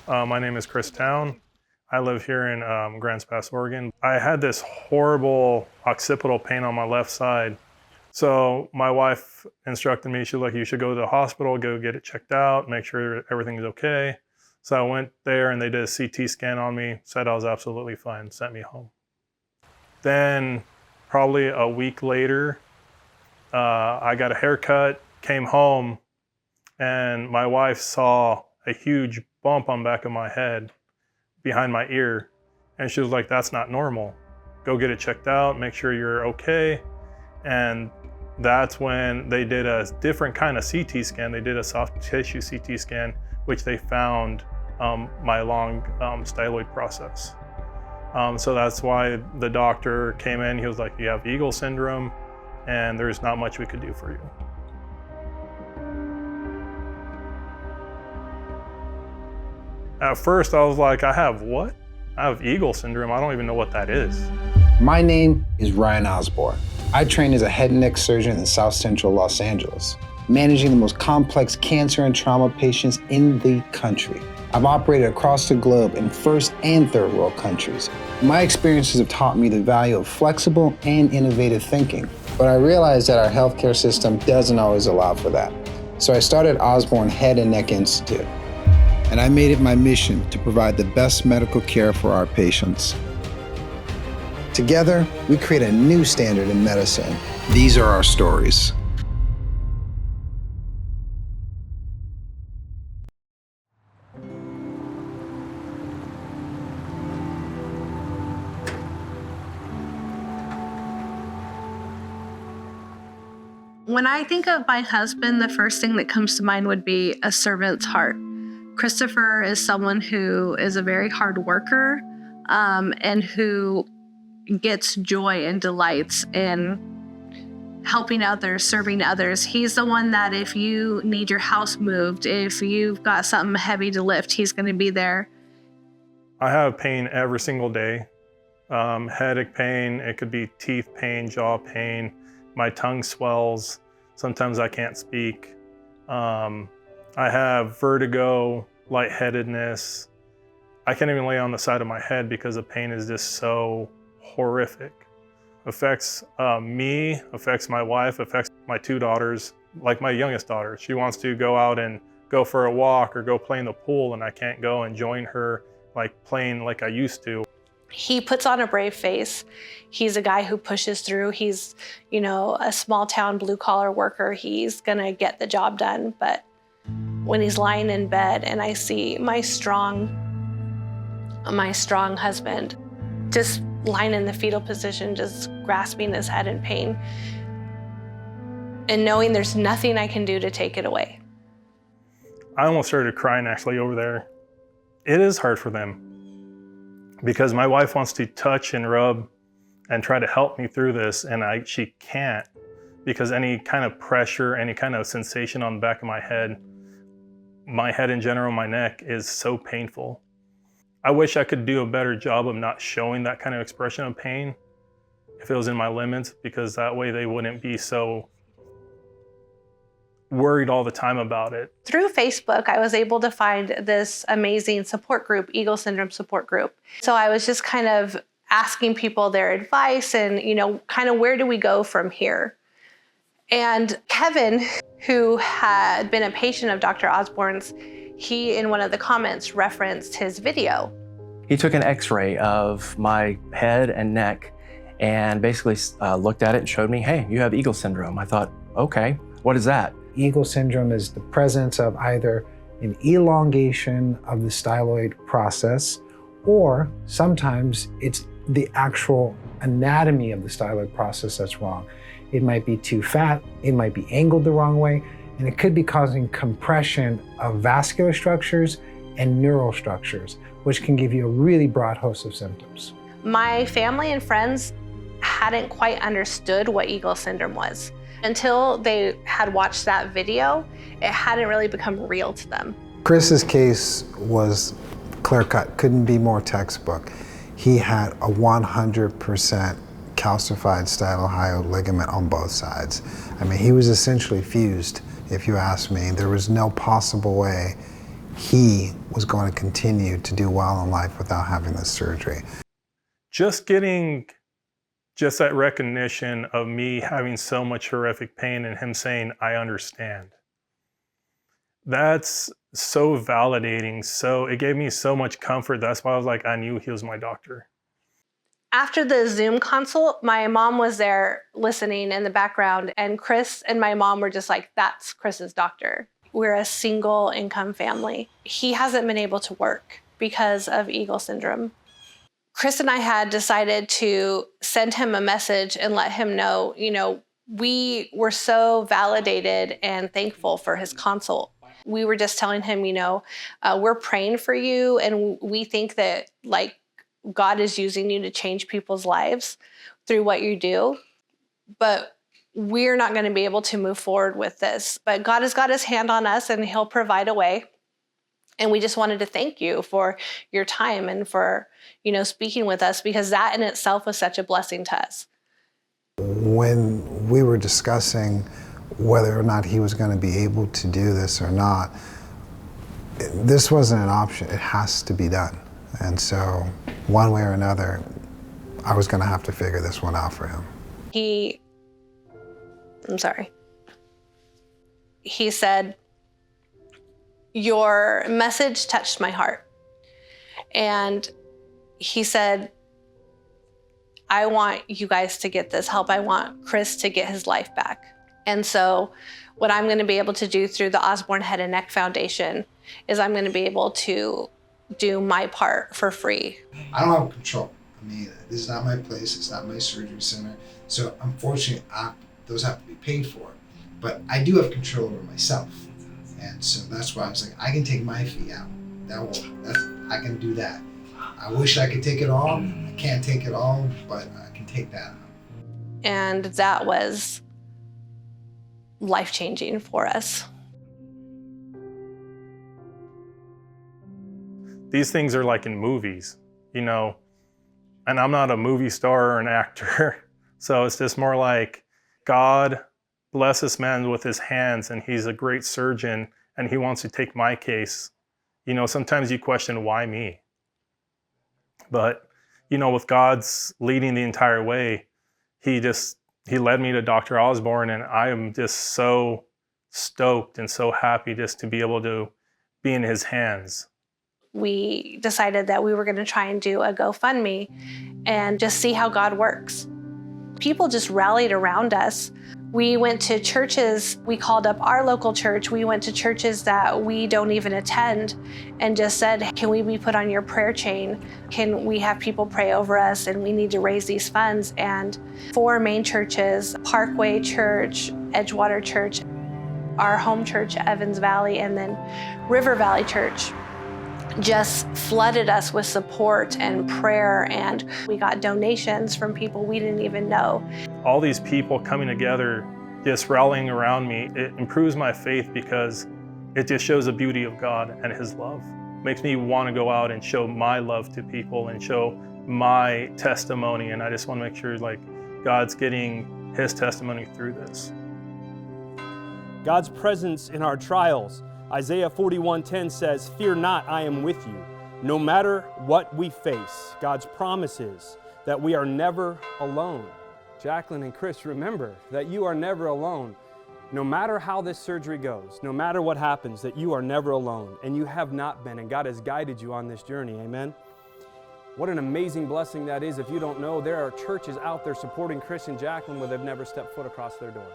My name is Towne. I live here in Grants Pass, Oregon. I had this horrible occipital pain on my left side. So my wife instructed me, she's like, you should go to the hospital, go get it checked out, make sure everything's okay. So I went there and they did a CT scan on me, said I was absolutely fine, sent me home. Then probably a week later, I got a haircut, came home, and my wife saw a huge bump on the back of my head behind my ear. And she was like, that's not normal. Go get it checked out, make sure you're okay. And that's when they did a different kind of CT scan. They did a soft tissue CT scan, which they found my long styloid process. So that's why the doctor came in. He was like, you have Eagle syndrome, and there's not much we could do for you. At first, I was like, I have what? I have Eagle syndrome. I don't even know what that is. My name is Ryan Osborne. I trained as a head and neck surgeon in South Central Los Angeles, managing the most complex cancer and trauma patients in the country. I've operated across the globe in first and third world countries. My experiences have taught me the value of flexible and innovative thinking, but I realized that our healthcare system doesn't always allow for that. So I started Osborne Head and Neck Institute, and I made it my mission to provide the best medical care for our patients. Together, we create a new standard in medicine. These are our stories. When I think of my husband, the first thing that comes to mind would be a servant's heart. Christopher is someone who is a very hard worker and who gets joy and delights in helping others, serving others. He's the one that if you need your house moved, if you've got something heavy to lift, he's going to be there. I have pain every single day. Headache pain, it could be teeth pain, jaw pain. My tongue swells. Sometimes I can't speak. I have vertigo, lightheadedness. I can't even lay on the side of my head because the pain is just so horrific. Affects me, affects my wife, affects my two daughters. Like my youngest daughter, she wants to go out and go for a walk or go play in the pool, and I can't go and join her like playing like I used to. He puts on a brave face. He's a guy who pushes through. He's, a small town blue collar worker. He's gonna get the job done. But when he's lying in bed and I see my strong husband just lying in the fetal position, just grasping his head in pain, and knowing there's nothing I can do to take it away. I almost started crying actually over there. It is hard for them because my wife wants to touch and rub and try to help me through this, and she can't because any kind of pressure, any kind of sensation on the back of my head in general, my neck is so painful. I wish I could do a better job of not showing that kind of expression of pain if it was in my limits, because that way they wouldn't be so worried all the time about it. Through Facebook, I was able to find this amazing support group, Eagle Syndrome support group. So I was just kind of asking people their advice and, kind of where do we go from here? And Kevin, who had been a patient of Dr. Osborne's, he, in one of the comments, referenced his video. He took an x-ray of my head and neck and basically looked at it and showed me, hey, you have Eagle syndrome. I thought, okay, what is that? Eagle syndrome is the presence of either an elongation of the styloid process, or sometimes it's the actual anatomy of the styloid process that's wrong. It might be too fat, it might be angled the wrong way, and it could be causing compression of vascular structures and neural structures, which can give you a really broad host of symptoms. My family and friends hadn't quite understood what Eagle syndrome was. Until they had watched that video, it hadn't really become real to them. Chris's case was clear-cut, couldn't be more textbook. He had a 100% calcified stylohyoid ligament on both sides. I mean, he was essentially fused, if you ask me. There was no possible way he was going to continue to do well in life without having this surgery. Just getting just that recognition of me having so much horrific pain and him saying, I understand. That's so validating. So it gave me so much comfort. That's why I was like, I knew he was my doctor. After the Zoom consult, my mom was there listening in the background, and Chris and my mom were just like, that's Chris's doctor. We're a single income family. He hasn't been able to work because of Eagle syndrome. Chris and I had decided to send him a message and let him know, we were so validated and thankful for his consult. We were just telling him, we're praying for you, and we think that God is using you to change people's lives through what you do, but we're not going to be able to move forward with this. But God has got his hand on us, and he'll provide a way. And we just wanted to thank you for your time and for, speaking with us, because that in itself was such a blessing to us. When we were discussing whether or not he was going to be able to do this or not, this wasn't an option. It has to be done. And so one way or another, I was going to have to figure this one out for him. He said, your message touched my heart. And he said, I want you guys to get this help. I want Chris to get his life back. And so what I'm going to be able to do through the Osborne Head and Neck Foundation is I'm going to be able to do my part for free. I don't have control. I mean, this is not my place. It's not my surgery center. So unfortunately, those have to be paid for. But I do have control over myself. And so that's why I was like, I can take my fee out. I can do that. I wish I could take it all. I can't take it all, but I can take that out. And that was life-changing for us. These things are like in movies, and I'm not a movie star or an actor. So it's just more like God bless this man with his hands, and he's a great surgeon, and he wants to take my case. Sometimes you question, why me? But, with God's leading the entire way, he led me to Dr. Osborne, and I am just so stoked and so happy just to be able to be in his hands. We decided that we were going to try and do a GoFundMe and just see how God works. People just rallied around us. We went to churches. We called up our local church. We went to churches that we don't even attend and just said, can we be put on your prayer chain? Can we have people pray over us? And we need to raise these funds. And 4 main churches, Parkway Church, Edgewater Church, our home church, Evans Valley, and then River Valley Church, just flooded us with support and prayer, and we got donations from people we didn't even know. All these people coming together, just rallying around me, it improves my faith because it just shows the beauty of God and his love. It makes me want to go out and show my love to people and show my testimony, and I just want to make sure God's getting his testimony through this. God's presence in our trials. Isaiah 41:10 says, fear not, I am with you. No matter what we face, God's promise is that we are never alone. Jacqueline and Chris, remember that you are never alone. No matter how this surgery goes, no matter what happens, that you are never alone, and you have not been, and God has guided you on this journey, amen? What an amazing blessing that is. If you don't know, there are churches out there supporting Chris and Jacqueline where they've never stepped foot across their door.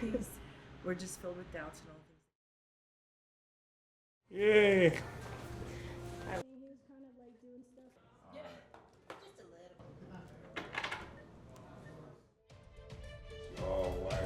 difficulties. We're just filled with doubts and all things. Yay! He was kind of like doing stuff. Yeah, just a little. Oh, wow.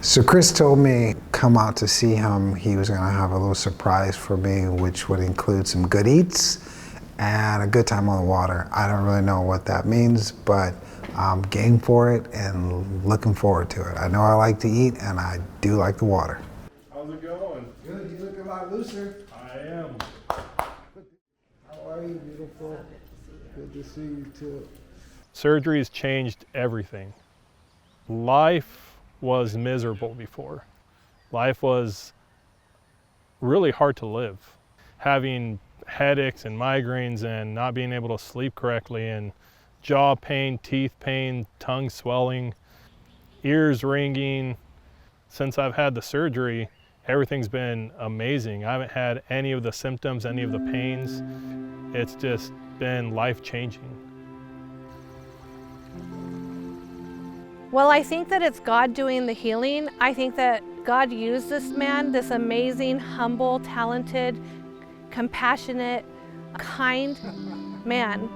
So Chris told me come out to see him. He was gonna have a little surprise for me, which would include some good eats and a good time on the water. I don't really know what that means, but I'm game for it and looking forward to it. I know I like to eat and I do like the water. How's it going? Good, you look a lot looser. I am. How are you, beautiful? Good to see you too. Surgery has changed everything. Life was miserable before. Life was really hard to live. Having headaches and migraines and not being able to sleep correctly and jaw pain, teeth pain, tongue swelling, ears ringing. Since I've had the surgery, everything's been amazing. I haven't had any of the symptoms, any of the pains. It's just been life-changing. Well, I think that it's God doing the healing. I think that God used this man, this amazing, humble, talented, compassionate, kind man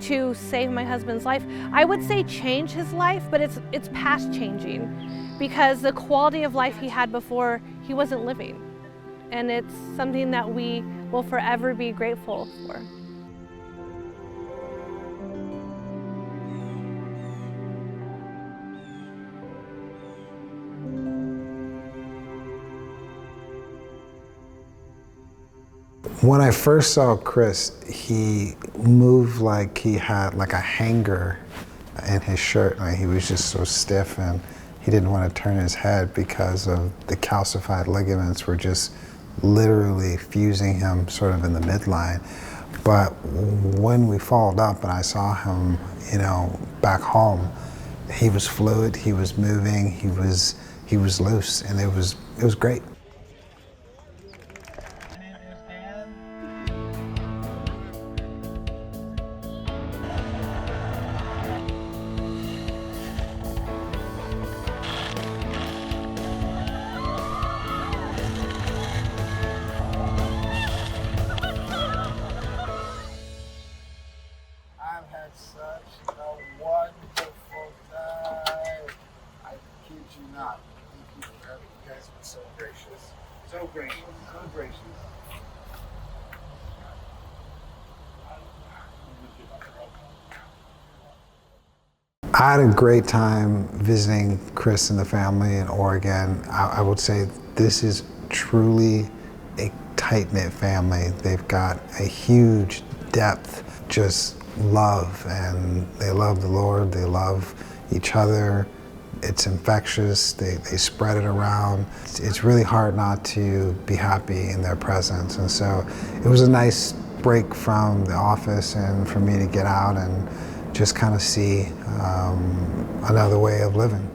to save my husband's life. I would say change his life, but it's past changing because the quality of life he had before, he wasn't living. And it's something that we will forever be grateful for. When I first saw Chris, he moved like he had like a hanger in his shirt. Like he was just so stiff and he didn't want to turn his head because of the calcified ligaments were just literally fusing him sort of in the midline. But when we followed up and I saw him, you know, back home, he was fluid, he was moving, he was loose, and it was great. I've had such a wonderful time. I kid you not. Thank you. You guys have been so gracious. So gracious. So gracious. I had a great time visiting Chris and the family in Oregon. I would say this is truly a tight-knit family. They've got a huge depth, just love, and they love the Lord, they love each other. It's infectious, they spread it around. It's really hard not to be happy in their presence. And so it was a nice break from the office and for me to get out and just kind of see another way of living.